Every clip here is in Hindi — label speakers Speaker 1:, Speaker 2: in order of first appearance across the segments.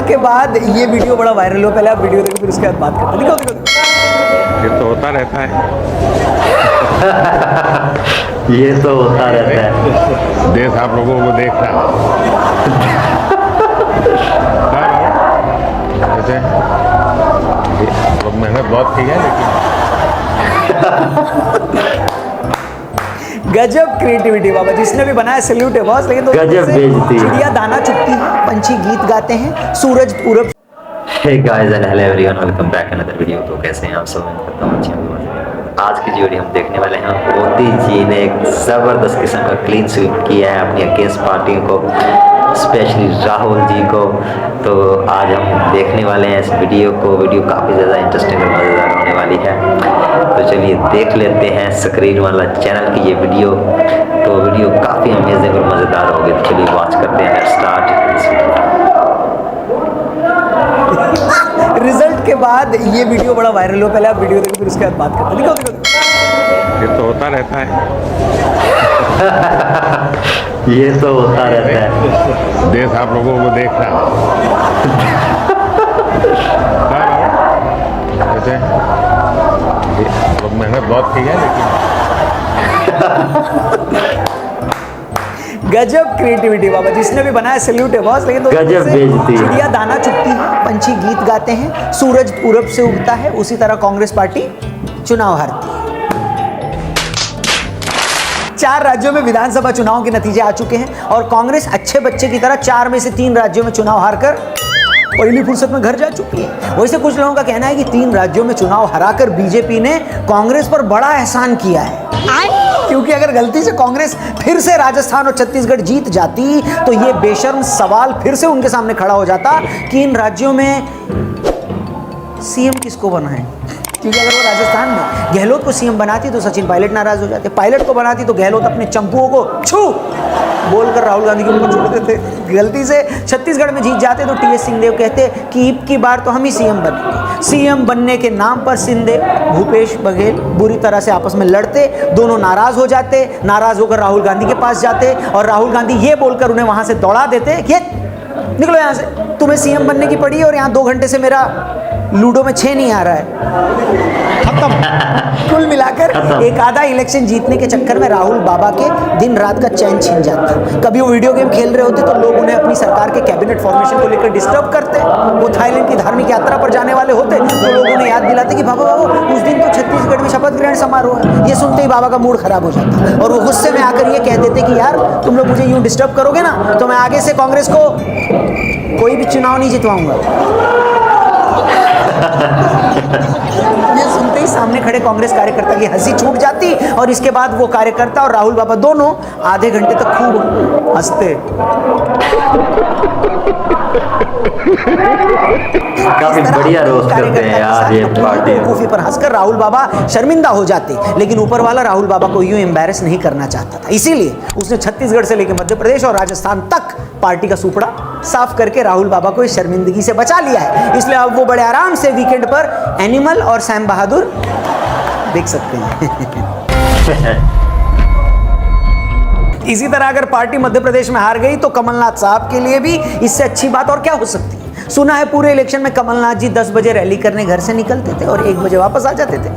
Speaker 1: रिजल्ट के बाद ये वीडियो बड़ा वायरल हो, पहले आप वीडियो देखो फिर उसके बाद बात करते हैं। दिखाओ दिखाओ।
Speaker 2: ये तो होता रहता है।
Speaker 3: ये तो होता रहता है।
Speaker 2: देश आप लोगों को देख रहा है। वैसे आप लोग मेहनत बहुत की है, लेकिन
Speaker 1: गजब क्रिएटिविटी बाबा, जिसने भी बनाया सैल्यूट है बॉस। लेकिन
Speaker 3: गजब बेइज्जती।
Speaker 1: चिड़िया दाना चुगती है, पंछी गीत गाते हैं, सूरज पूरब।
Speaker 3: Hey guys and hello everyone, welcome back another video. तो कैसे हैं आप सब? उम्मीद करता हूं अच्छे होंगे। आज की जो वीडियो हम देखने वाले हैं, मोदी जी ने एक ज़बरदस्त किस्म का क्लीन स्वीप किया है अपनी अगेंस्ट पार्टियों को, स्पेशली राहुल जी को। तो आज हम देखने वाले हैं इस वीडियो को। वीडियो काफ़ी ज़्यादा इंटरेस्टिंग और मज़ेदार होने वाली है। तो चलिए देख लेते हैं स्क्रीन वाला चैनल की ये वीडियो। तो वीडियो काफ़ी अमेजिंग और मज़ेदार होगी। तो चलिए वॉच करते हैं। स्टार्ट।
Speaker 1: रिजल्ट के बाद ये वीडियो बड़ा वायरल हो, पहले आप वीडियो देखो फिर उसके बाद बात करते हैं। दिखाओ दिखाओ।
Speaker 2: ये तो होता रहता है।
Speaker 3: ये तो होता रहता है।
Speaker 2: देश आप लोगों को देख रहा है। वैसे आप लोग मेहनत बहुत की है, लेकिन
Speaker 1: गजब क्रिएटिविटी बाबा, जिसने भी बनाया सैल्यूट है बॉस। लेकिन
Speaker 3: गजब बेइज्जती।
Speaker 1: चिड़िया दाना चुगती है, पंछी गीत गाते हैं, सूरज पूरब से उगता है, उसी तरह कांग्रेस पार्टी चुनाव हारती है। 4 राज्यों में विधानसभा चुनाव के नतीजे आ चुके हैं और कांग्रेस अच्छे बच्चे की तरह 4 में से 3 राज्यों में चुनाव हारकर पहली फुर्सत में घर जा चुकी है। वैसे कुछ लोगों का कहना है कि 3 राज्यों में चुनाव हराकर बीजेपी ने कांग्रेस पर बड़ा एहसान किया है, क्योंकि अगर गलती से कांग्रेस फिर से राजस्थान और छत्तीसगढ़ जीत जाती तो ये बेशर्म सवाल फिर से उनके सामने खड़ा हो जाता कि इन राज्यों में सीएम किसको बनाएं। क्योंकि अगर वो राजस्थान में गहलोत को सीएम बनाती तो सचिन पायलट नाराज हो जाते, पायलट को बनाती तो गहलोत अपने चंपुओं को छू बोलकर राहुल गांधी के ऊपर छोड़ देते। गलती से छत्तीसगढ़ में जीत जाते तो टीएस सिंहदेव कहते कि अब की बार तो हम ही सीएम बनेंगे। सीएम बनने के नाम पर सिंहदेव भूपेश बघेल बुरी तरह से आपस में लड़ते, दोनों नाराज हो जाते, नाराज होकर राहुल गांधी के पास जाते और राहुल गांधी ये बोलकर उन्हें वहां से दौड़ा देते कि निकलो यहाँ से, तुम्हें सीएम बनने की पड़ी और यहाँ 2 घंटे से मेरा लूडो में 6 नहीं आ रहा है। खत्म। कुल मिलाकर एक आधा इलेक्शन जीतने के चक्कर में राहुल बाबा के दिन रात का चैन छिन जाता। कभी वो वीडियो गेम खेल रहे होते तो लोग उन्हें अपनी सरकार के कैबिनेट फॉर्मेशन को लेकर डिस्टर्ब करते। वो थाईलैंड की धार्मिक यात्रा पर जाने वाले होते तो लोग उन्हें याद दिलाते कि बाबा बाबू उस दिन तो छत्तीसगढ़ में शपथ ग्रहण समारोह है। ये सुनते ही बाबा का मूड खराब हो जाता और वो गुस्से में आकर ये कह देते कि यार तुम लोग मुझे यूं डिस्टर्ब करोगे ना तो मैं आगे से कांग्रेस को कोई भी चुनाव नहीं जितवाऊंगा। ये सुनते ही सामने खड़े कांग्रेस कार्यकर्ता की हंसी छूट जाती और इसके बाद वो कार्यकर्ता और राहुल बाबा दोनों आधे घंटे तक खूब हंसते।
Speaker 3: काफी बढ़िया रोस्ट करते हैं यार ये पार्टी।
Speaker 1: बेवकूफी पर हंसकर राहुल बाबा शर्मिंदा हो जाते, लेकिन ऊपर वाला राहुल बाबा को यूं एम्बैरेस नहीं करना चाहता था, इसीलिए उसने छत्तीसगढ़ से लेकर मध्य प्रदेश और राजस्थान तक पार्टी का सुपड़ा साफ करके राहुल बाबा को इस शर्मिंदगी से बचा लिया है। इसलिए अब वो बड़े आराम से वीकेंड पर एनिमल और सैम बहादुर देख सकते हैं। इसी तरह अगर पार्टी मध्य प्रदेश में हार गई तो कमलनाथ साहब के लिए भी इससे अच्छी बात और क्या हो सकती है। सुना है पूरे इलेक्शन में कमलनाथ जी 10 बजे रैली करने घर से निकलते थे और 1 बजे वापस आ जाते थे।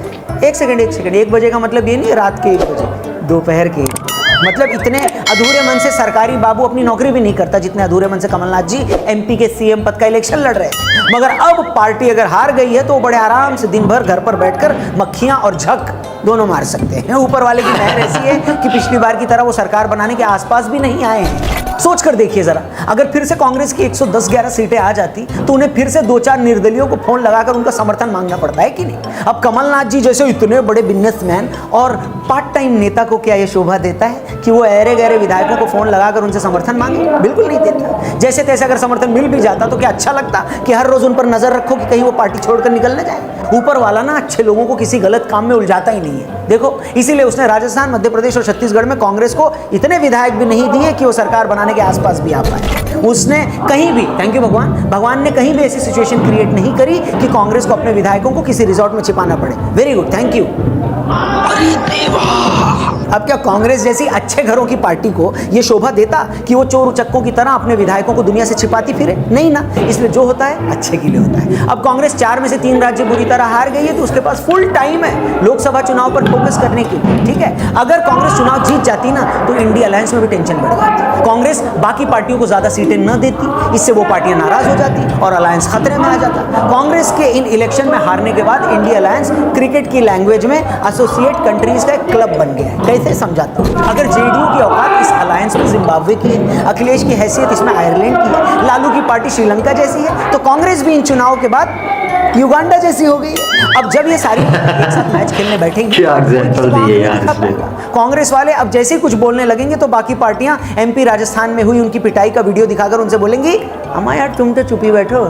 Speaker 1: 1 सेकंड, 1 बजे का मतलब ये नहीं रात के 1 बजे, दोपहर के 1 बजे। मतलब इतने अधूरे मन से सरकारी बाबू अपनी नौकरी भी नहीं करता जितने अधूरे मन से कमलनाथ जी एमपी के सीएम पद का इलेक्शन लड़ रहे हैं। मगर अब पार्टी अगर हार गई है तो बड़े आराम से दिन भर घर पर बैठकर मक्खियां और झक दोनों मार सकते हैं। ऊपर वाले की मेहर ऐसी है कि पिछली बार की तरह वो सरकार बनाने के आसपास भी नहीं आए हैं। सोच कर देखिए जरा, अगर फिर से कांग्रेस की 110-11 सीटें आ जाती तो उन्हें फिर से 2-4 निर्दलियों को फोन लगाकर उनका समर्थन मांगना पड़ता है कि नहीं। अब कमलनाथ जी जैसे इतने बड़े बिजनेसमैन और पार्ट टाइम नेता को क्या यह शोभा देता है कि वो ऐरे गहरे विधायकों को फोन लगाकर उनसे समर्थन मांगे? बिल्कुल नहीं देता। जैसे तैसे अगर समर्थन मिल भी जाता तो क्या अच्छा लगता कि हर रोज उन पर नजर रखो कि कहीं वो पार्टी छोड़कर निकल न जाए। ऊपर वाला ना अच्छे लोगों को किसी गलत काम में उलझाता ही नहीं है। देखो, इसीलिए उसने राजस्थान, मध्य प्रदेश और छत्तीसगढ़ में कांग्रेस को इतने विधायक भी नहीं दिए कि वो सरकार बनाने के आसपास भी आ पाए। उसने कहीं भी, थैंक यू भगवान ने कहीं भी ऐसी सिचुएशन क्रिएट नहीं करी कि कांग्रेस को अपने विधायकों को किसी रिजॉर्ट में छिपाना पड़े। Very good, thank you. अब क्या कांग्रेस जैसी अच्छे घरों की पार्टी को ये शोभा देता कि वो चोर उचक्कों की तरह अपने विधायकों को दुनिया से छिपाती फिरे? नहीं ना। इसलिए जो होता है अच्छे के लिए होता है। अब कांग्रेस 4 में से 3 राज्य बुरी तरह हार गई है तो उसके पास फुल टाइम है लोकसभा चुनाव पर फोकस करने की, ठीक है। अगर कांग्रेस चुनाव जीत जाती ना तो इंडिया अलायंस में भी टेंशन बढ़ जाती। कांग्रेस बाकी पार्टियों को ज्यादा सीटें न देती, इससे वो पार्टियां नाराज हो जाती और अलायंस खतरे में आ जाता। कांग्रेस के इन इलेक्शन में हारने के बाद इंडिया अलायंस क्रिकेट की लैंग्वेज में एसोसिएट कंट्रीज का एक क्लब बन गया है। कैसे समझाता हूं? अगर जेडीयू की औकात इस अलायंस में जिम्बाब्वे की है, अखिलेश की हैसियत इसमें आयरलैंड की है, लालू की पार्टी श्रीलंका जैसी है, तो कांग्रेस भी इन चुनाव के बाद युगांडा जैसी हो गई है। अब जब ये सारी एक साथ मैच खेलने बैठेंगे,
Speaker 3: क्या एग्जांपल दिए यार इसमें।
Speaker 1: कांग्रेस वाले अब जैसे ही कुछ बोलने लगेंगे तो बाकी पार्टियां एमपी राजस्थान में हुई उनकी पिटाई का वीडियो दिखाकर उनसे बोलेंगी, अम्मा यार तुम तो चुप ही बैठो।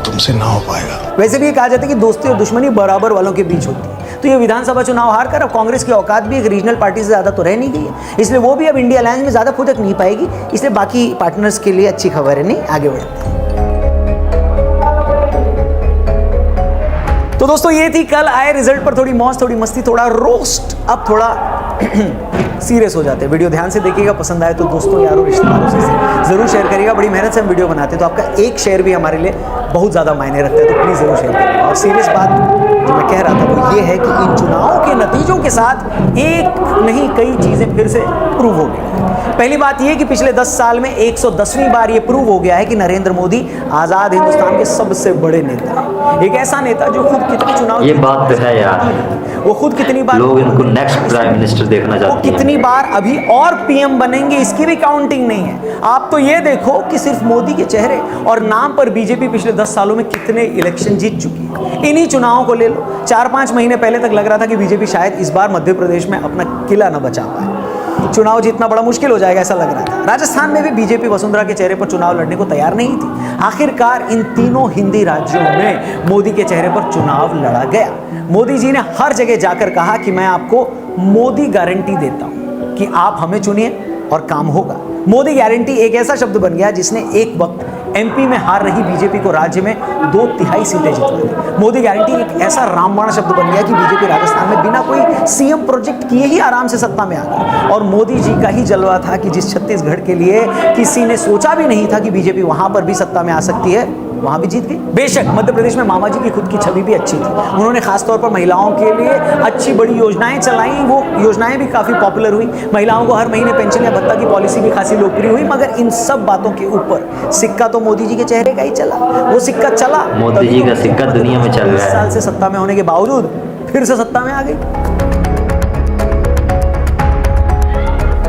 Speaker 4: तुमसे ना हो पाएगा।
Speaker 1: वैसे भी ये कहा जाता है कि दोस्ती और दुश्मनी बराबर वालों के बीच होती है। तो ये विधानसभा चुनाव हार कर अब कांग्रेस की औकात भी एक रीजनल पार्टी से ज्यादा तो रह नहीं गई है, इसलिए वो भी अब इंडिया अलायंस में ज्यादा फुदक नहीं पाएगी। इसलिए बाकी पार्टनर्स के लिए अच्छी खबर है, नहीं आगे बढ़ते हैं। तो दोस्तों ये थी कल आए रिजल्ट पर थोड़ी मौज, थोड़ी मस्ती, थोड़ा रोस्ट। अब थोड़ा सीरियस हो जाते हैं। वीडियो ध्यान से देखिएगा, पसंद आए तो दोस्तों यारों रिश्तेदारों से जरूर शेयर करिएगा। बड़ी मेहनत से हम वीडियो बनाते हैं तो आपका एक शेयर भी हमारे लिए बहुत ज़्यादा मायने रखता है, तो प्लीज़ जरूर शेयर करिएगा। और सीरियस बात जो मैं कह रहा था वो ये है कि इन चुनावों के नतीजों के साथ एक नहीं कई चीज़ें फिर से प्रूव हो गई। पहली बात यह कि पिछले 10 साल में 110वीं बार ये प्रूव हो गया है कि नरेंद्र मोदी आज़ाद हिंदुस्तान के सबसे बड़े नेता हैं। एक ऐसा नेता जो खुद कितने चुनाव,
Speaker 3: ये बात तो है यार,
Speaker 1: वो खुद कितनी बार,
Speaker 3: लोग इनको नेक्स्ट प्राइम मिनिस्टर देखना चाहते हैं,
Speaker 1: वो कितनी बार अभी और पीएम बनेंगे इसकी भी काउंटिंग नहीं है। आप तो ये देखो कि सिर्फ मोदी के चेहरे और नाम पर बीजेपी पिछले 10 सालों में कितने इलेक्शन जीत चुकी है। इन्हीं चुनावों को ले लो। 4-5 महीने पहले तक लग रहा था कि बीजेपी शायद इस बार मध्य प्रदेश में अपना किला न बचा पाए, चुनाव जीतना बड़ा मुश्किल हो जाएगा ऐसा लग रहा था। राजस्थान में भी बीजेपी वसुंधरा के चेहरे पर चुनाव लड़ने को तैयार नहीं थी। आखिरकार इन तीनों हिंदी राज्यों में मोदी के चेहरे पर चुनाव लड़ा गया। मोदी जी ने हर जगह जाकर कहा कि मैं आपको मोदी गारंटी देता हूं कि आप हमें चुनिए और काम होगा। मोदी गारंटी एक ऐसा शब्द बन गया जिसने एक वक्त एमपी में हार रही बीजेपी को राज्य में 2/3 सीटें जितवा दी। मोदी गारंटी एक ऐसा रामबाण शब्द बन गया कि बीजेपी राजस्थान में बिना कोई सीएम प्रोजेक्ट किए ही आराम से सत्ता में आ गई। और मोदी जी का ही जलवा था कि जिस छत्तीसगढ़ के लिए किसी ने सोचा भी नहीं था कि बीजेपी वहां पर भी सत्ता में आ सकती है, वहां भी जीत गई। बेशक मध्य प्रदेश में मामा जी की खुद की छवि भी अच्छी थी। उन्होंने खासतौर पर महिलाओं के लिए अच्छी बड़ी योजनाएं चलाई, वो योजनाएं भी काफी पॉपुलर हुई। महिलाओं को हर महीने पेंशन या भत्ता की पॉलिसी भी खासी लोकप्रिय हुई। मगर इन सब बातों के ऊपर सिक्का तो मोदी जी के चेहरे का ही चला। वो सिक्का चला,
Speaker 3: मोदी जी का सिक्का दुनिया में चल रहा है।
Speaker 1: 20 साल से सत्ता में होने के बावजूद फिर से सत्ता में आ गई।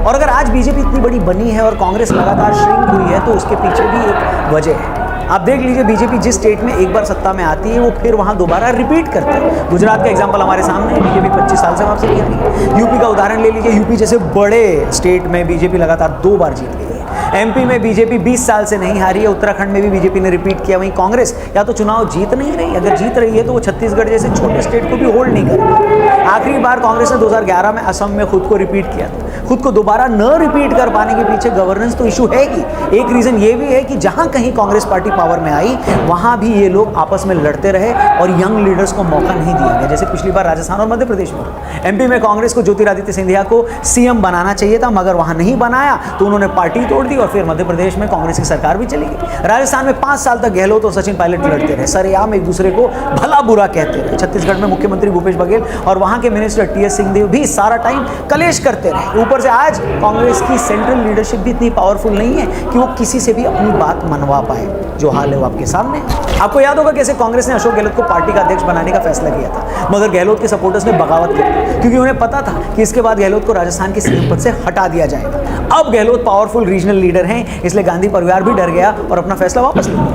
Speaker 1: और अगर आज बीजेपी इतनी बड़ी बनी है और कांग्रेस लगातार श्रिंक हुई है तो उसके पीछे भी एक वजह है। आप देख लीजिए, बीजेपी जिस स्टेट में एक बार सत्ता में आती है वो फिर वहां दोबारा रिपीट करती है। गुजरात का एग्जांपल हमारे सामने है, बीजेपी 25 साल से वहां से जीत रही है। यूपी का उदाहरण ले लीजिए, यूपी जैसे बड़े स्टेट में बीजेपी लगातार 2 बार जीत गई है। एमपी में बीजेपी 20 साल से नहीं हारी है। उत्तराखंड में भी बीजेपी ने रिपीट किया। वहीं कांग्रेस या तो चुनाव जीत नहीं रही, अगर जीत रही है तो वो छत्तीसगढ़ जैसे छोटे स्टेट को भी होल्ड नहीं कर रही। आखिरी बार कांग्रेस ने 2011 में असम में खुद को रिपीट किया था। खुद को दोबारा न रिपीट कर पाने के पीछे गवर्नेंस तो इशू है ही। एक रीजन ये भी है कि जहां कहीं कांग्रेस पार्टी पावर में आई वहां भी ये लोग आपस में लड़ते रहे और यंग लीडर्स को मौका नहीं दिया गया, जैसे पिछली बार राजस्थान और मध्य प्रदेश में। एमपी में कांग्रेस को ज्योतिरादित्य सिंधिया को सीएम बनाना चाहिए था, मगर वहां नहीं बनाया तो उन्होंने पार्टी तोड़ दी और फिर मध्य प्रदेश में कांग्रेस की सरकार भी चली गई। राजस्थान में 5 साल तक गहलोत और सचिन पायलट लड़ते रहे, सरेआम एक दूसरे को भला बुरा कहते रहे। छत्तीसगढ़ में मुख्यमंत्री भूपेश बघेल और वहां के मिनिस्टर टीएस सिंहदेव भी सारा टाइम कलेश करते रहे। ऊपर से आज कांग्रेस की सेंट्रल लीडरशिप भी इतनी पावरफुल नहीं है कि वो किसी से भी अपनी बात मनवा पाए। जो हाल है वो आपके सामने। आपको याद होगा कैसे कांग्रेस ने अशोक गहलोत को पार्टी का अध्यक्ष बनाने का फैसला किया था, मगर गहलोत के सपोर्टर्स ने बगावत की क्योंकि उन्हें पता था कि इसके बाद गहलोत को राजस्थान के सीएम पद से हटा दिया जाएगा। अब गहलोत पावरफुल रीजनल लीडर हैं, इसलिए गांधी परिवार भी डर गया और अपना फैसला वापस ले लिया।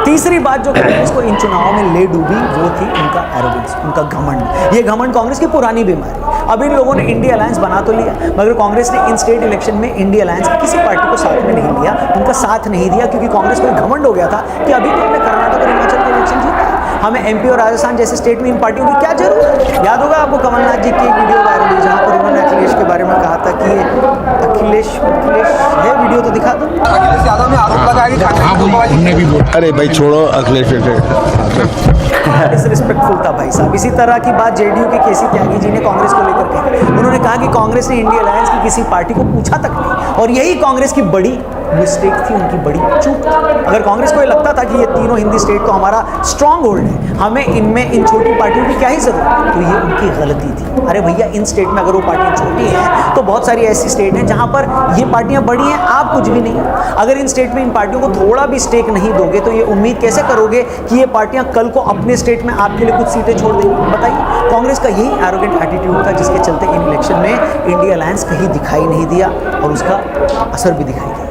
Speaker 1: तीसरी बात जो कांग्रेस को इन चुनावों में ले डूबी वो थी उनका एरोगेंस, उनका घमंड। ये घमंड कांग्रेस की पुरानी बीमारी। अब इन लोगों ने इंडिया अलायंस बना तो लिया, मगर कांग्रेस ने इन स्टेट इलेक्शन में इंडिया अलायंस की किसी पार्टी को साथ में नहीं लिया, उनका साथ नहीं दिया, क्योंकि कांग्रेस को घमंड हो गया था कि अभी तो हमने कर्नाटक और हिमाचल के इलेक्शन जीता है, हमें एमपी और राजस्थान जैसे स्टेट में इन पार्टियों की क्या जरूरत है। याद होगा आपको कमलनाथ जी की एक वीडियो वायरल हुई जहां पर उन्होंने अखिलेश के बारे में कहा था कि अखिलेश है, वीडियो तो दिखा दो।
Speaker 4: अखिलेश यादव ने आरोप लगाया कि
Speaker 2: हमने भी बोला।
Speaker 4: अरे भाई छोड़ो अखिलेश।
Speaker 1: डिसरिस्पेक्टफुल था भाई साहब। इसी तरह की बात जेडीयू के केसी त्यागी जी ने कांग्रेस को लेकर कही। उन्होंने कहा कि कांग्रेस ने इंडिया अलायंस की किसी पार्टी को पूछा तक नहीं, और यही कांग्रेस की बड़ी मिस्टेक थी, उनकी बड़ी चूक थी। अगर कांग्रेस को ये लगता था कि ये तीनों हिंदी स्टेट तो हमारा स्ट्रांग होल्ड है, हमें इनमें इन छोटी पार्टियों की क्या ही जरूरत, तो ये उनकी गलती थी। अरे भैया, इन स्टेट में अगर वो पार्टियां छोटी हैं तो बहुत सारी ऐसी स्टेट हैं जहां पर ये पार्टियां बड़ी हैं, आप कुछ भी नहीं। अगर इन स्टेट में इन पार्टियों को थोड़ा भी स्टेक नहीं दोगे तो ये उम्मीद कैसे करोगे कि ये पार्टियां कल को अपने स्टेट में आपके लिए कुछ सीटें छोड़ देंगी? बताइए। कांग्रेस का यही एरोगेंट एटीट्यूड था जिसके चलते इन इलेक्शन में इंडिया अलायंस कहीं दिखाई नहीं दिया, और उसका असर भी दिखाई दिया।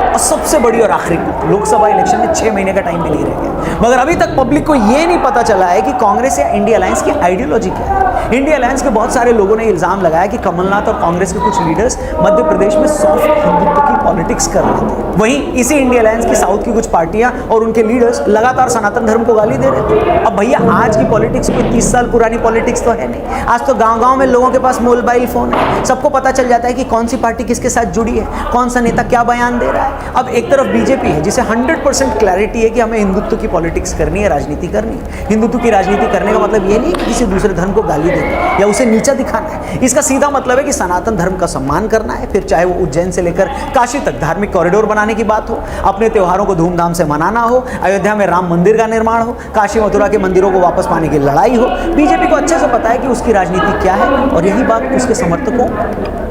Speaker 1: और सबसे बड़ी और आखिरी बात, लोकसभा इलेक्शन में 6 महीने का टाइम भी नहीं रह गया, मगर अभी तक पब्लिक को यह नहीं पता चला है कि कांग्रेस या इंडिया अलायंस की आइडियोलॉजी क्या है। इंडिया अलायंस के बहुत सारे लोगों ने इल्जाम लगाया कि कमलनाथ और कांग्रेस के कुछ लीडर्स मध्य प्रदेश में सॉफ्ट हिंदुत्व की पॉलिटिक्स कर रहे थे। वहीं इसी इंडिया अलायंस की साउथ की कुछ पार्टियां और उनके लीडर्स लगातार सनातन धर्म को गाली दे रहे थे। अब भैया, आज की पॉलिटिक्स कोई 30 साल पुरानी पॉलिटिक्स तो है नहीं। आज तो गांव-गांव में लोगों के पास मोबाइल फोन है, सबको पता चल जाता है कि कौन सी पार्टी किसके साथ जुड़ी है, कौन सा नेता क्या बयान दे रहा है। अब एक तरफ बीजेपी है जिसे 100% क्लैरिटी है कि हमें हिंदुत्व की पॉलिटिक्स करनी है, राजनीति करनी है। हिंदुत्व की राजनीति करने का मतलब ये नहीं कि किसी दूसरे धर्म को गाली देना या उसे नीचा दिखाना है। इसका सीधा मतलब है कि सनातन धर्म का सम्मान करना है, फिर चाहे वो उज्जैन से लेकर काशी तक धार्मिक कॉरिडोर बनाने की बात हो, अपने त्योहारों को धूमधाम से मनाना हो, अयोध्या में राम मंदिर का निर्माण हो, काशी मथुरा के मंदिरों को वापस पाने की लड़ाई हो। बीजेपी को अच्छे से पता है कि उसकी राजनीति क्या है, और यही बात उसके समर्थकों,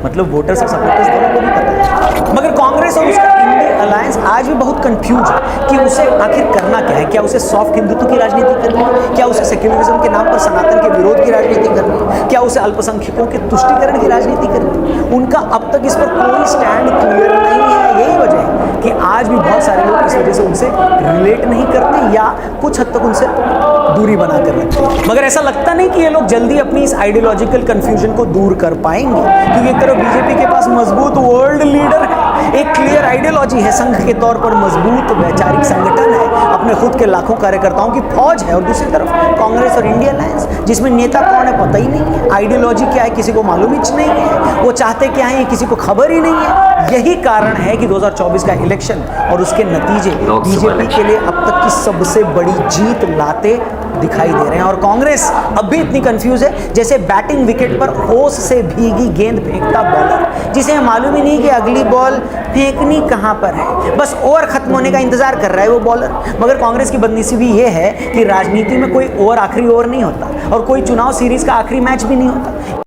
Speaker 1: मतलब वोटर्स और सपोर्टर्स दोनों को भी पता है। मगर कांग्रेस और उसका इंडिया अलायंस आज भी बहुत कंफ्यूज है कि उसे आखिर करना क्या है। क्या उसे सॉफ्ट हिंदुत्व की राजनीति करनी है? क्या उसे सेक्युलरिज्म के नाम पर सनातन के विरोध की राजनीति करनी है? क्या उसे अल्पसंख्यकों के तुष्टीकरण की राजनीति करनी है? उनका अब तक इस पर कोई स्टैंड क्लियर नहीं है। यही वजह है कि आज भी बहुत सारे लोग इस वजह से उनसे रिलेट नहीं करते या कुछ हद तक उनसे दूरी बना कर रखते हैं। मगर ऐसा लगता नहीं कि ये लोग जल्दी अपनी इस आइडियोलॉजिकल कंफ्यूजन को दूर कर पाएंगे, क्योंकि एक तरफ बीजेपी के पास मजबूत वर्ल्ड लीडर है, एक क्लियर आइडियोलॉजी है, संघ के तौर पर मजबूत वैचारिक संगठन है, अपने खुद के लाखों कार्यकर्ताओं की फौज है, और दूसरी तरफ कांग्रेस और इंडिया अलायंस जिसमें नेता कौन है पता ही नहीं है, आइडियोलॉजी क्या है किसी को मालूम ही नहीं है, वो चाहते क्या है किसी को खबर ही नहीं है। यही कारण है कि 2024 का इलेक्शन और उसके नतीजे बीजेपी के लिए अब तक की सबसे बड़ी जीत लाते दिखाई दे रहे हैं। और कांग्रेस अब भी इतनी कंफ्यूज है जैसे बैटिंग विकेट पर ओस से भीगी गेंद फेंकता बॉलर, जिसे मालूम ही नहीं कि अगली बॉल फेंकनी कहां पर है, बस ओवर खत्म होने का इंतजार कर रहा है वो बॉलर। मगर कांग्रेस की बदनसीबी ये है कि राजनीति में कोई ओवर आखिरी ओवर नहीं होता, और कोई चुनाव सीरीज का आखिरी मैच भी नहीं होता।